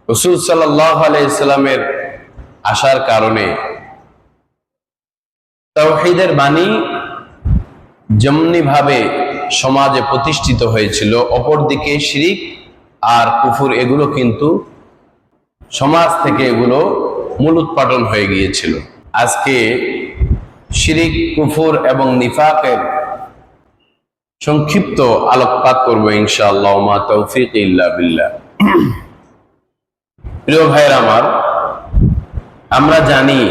রাসূল সাল্লাল্লাহু আলাইহি সাল্লামের আসার কারণে তাওহীদের বাণী যেমনি ভাবে সমাজে প্রতিষ্ঠিত হয়েছিল, অপরদিকে শিরিক আর কুফর এগুলো কিন্তু সমাজ থেকে এগুলো মূলোৎপাটন হয়ে গিয়েছিল। আজকে শিরিক, কুফর এবং নিফাকের সংক্ষিপ্ত আলোকপাত করবো ইনশাআল্লাহ। মা তৌফিক ইল্লা বিল্লাহ। প্রিয় ভাইয়েরা আমার, আমরা জানি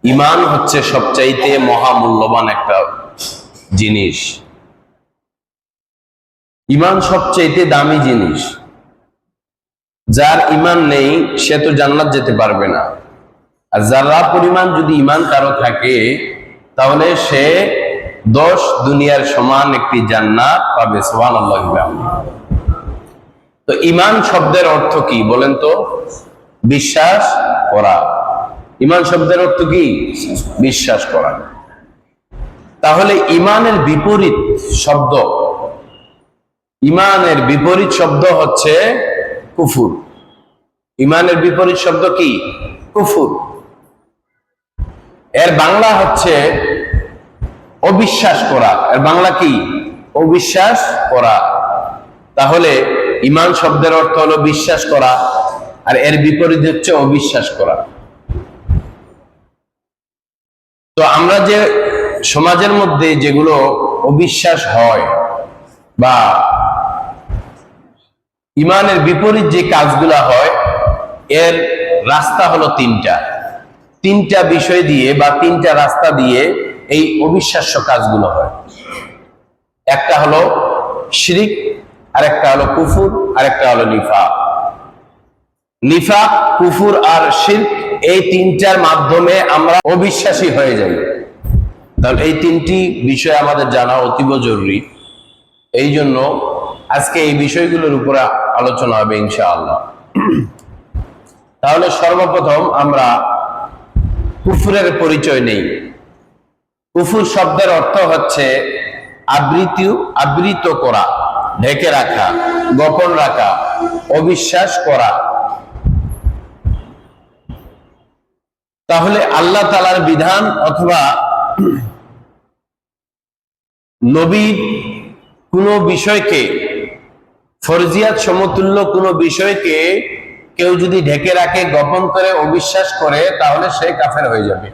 ঈমান হচ্ছে সবচাইতে মহামূল্যবান একটা জিনিস। ঈমান সবচাইতে দামি জিনিস। যার ঈমান নেই সে তো জান্নাত যেতে পারবে না। আর যারা পরিমাণ যদি ঈমান কারো থাকে তাহলে সে 10 দুনিয়ার সমান একটি জান্নাত পাবে। সুবহানাল্লাহ। তো ঈমান শব্দের অর্থ কি বলেন তো? বিশ্বাস করা। ঈমান শব্দের অর্থ কি? বিশ্বাস করা। তাহলে ঈমানের বিপরীত শব্দ, ঈমানের বিপরীত শব্দ হচ্ছে কুফর। ঈমানের বিপরীত শব্দ কি? কুফর। এর বাংলা হচ্ছে অবিশ্বাস করা। এর বাংলা কি? অবিশ্বাস করা। তাহলে ঈমান শব্দের অর্থ হলো বিশ্বাস করা, আর এর বিপরীত হচ্ছে অবিশ্বাস করা। তো আমরা যে সমাজের মধ্যে যেগুলো অবিশ্বাস হয় বা ঈমানের বিপরীত যে কাজগুলা হয়, এর রাস্তা হলো তিনটা বিষয় দিয়ে বা তিনটা রাস্তা দিয়ে এই অবিশ্বাস্য কাজগুলো হয়। একটা হলো শিরিক, আরেকটা হলো কুফর, আরেকটা হলো নিফাক। নিফাক, কুফর আর শিরক, এই তিনটার মাধ্যমে আমরা অবিশ্বাসী হয়ে যাই। তাহলে এই তিনটি বিষয় আমাদের জানা অতীব জরুরি। এই জন্য আজকে এই বিষয়গুলোর উপরে আলোচনা হবে ইনশাআল্লাহ। তাহলে সর্বপ্রথম আমরা কুফরের পরিচয় নেই। কুফর শব্দের অর্থ হচ্ছে আবৃত করা, ঢেকে রাখা, গোপন রাখা, অবিশ্বাস করা। তাহলে আল্লাহ তাআলার বিধান অথবা নবীর কোন বিষয়কে, ফরজিয়াত সমতুল্য কোন বিষয়কে কেউ যদি ঢেকে রাখে, গোপন করে, অবিশ্বাস করে, তাহলে সে কাফের হয়ে যাবে।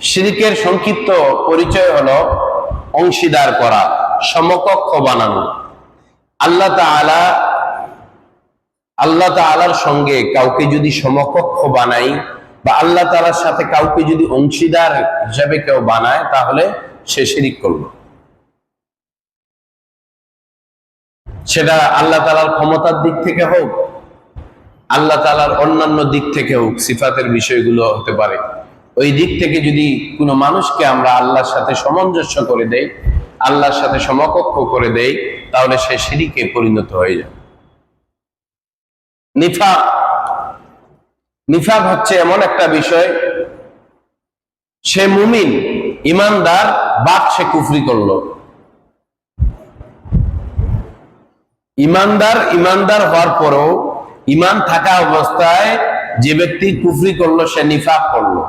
শিরকের সংক্ষিপ্ত পরিচয় হলো অংশীদার করা, সমকক্ষ বানানো। আল্লাহ তাআলার সঙ্গে কাউকে যদি সমকক্ষ বানাই বা আল্লাহ তাআলার সাথে কাউকে যদি অংশীদার হিসাবে কেউ বানায়, তাহলে সে শিরক করলো। সেটা আল্লাহ তাআলার ক্ষমতার দিক থেকে হোক, আল্লাহ তাআলার অন্যান্য দিক থেকে হোক, সিফাতের বিষয়গুলো হতে পারে। ওই দিক থেকে যদি কোনো মানুষকে আমরা আল্লাহর সাথে সামঞ্জস্য করে দেই, আল্লাহর সাথে সমকক্ষ করে দেই, তাহলে সে শিরকে পরিণত হয়ে যায়। নিফাক হচ্ছে এমন একটা বিষয়, সে মুমিন, ইমানদার, বাট সে কুফরি করলো। ইমানদার হওয়ার পরও ইমান থাকা অবস্থায় যে ব্যক্তি কুফরি করলো, সে নিফাক করলো।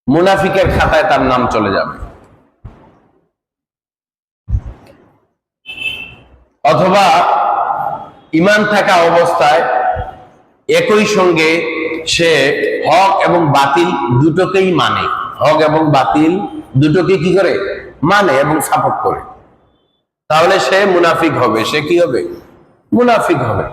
মুনাফিকের খাতায় তার নাম চলে যাবে। অথবা ইমান থাকা অবস্থায় একই সঙ্গে সে হক এবং বাতিল দুটোকেই মানে, হক এবং বাতিল দুটোকে কি করে? মানে এবং সাপোর্ট করে। তাহলে সে মুনাফিক হবে। সে কি হবে? মুনাফিক হবে।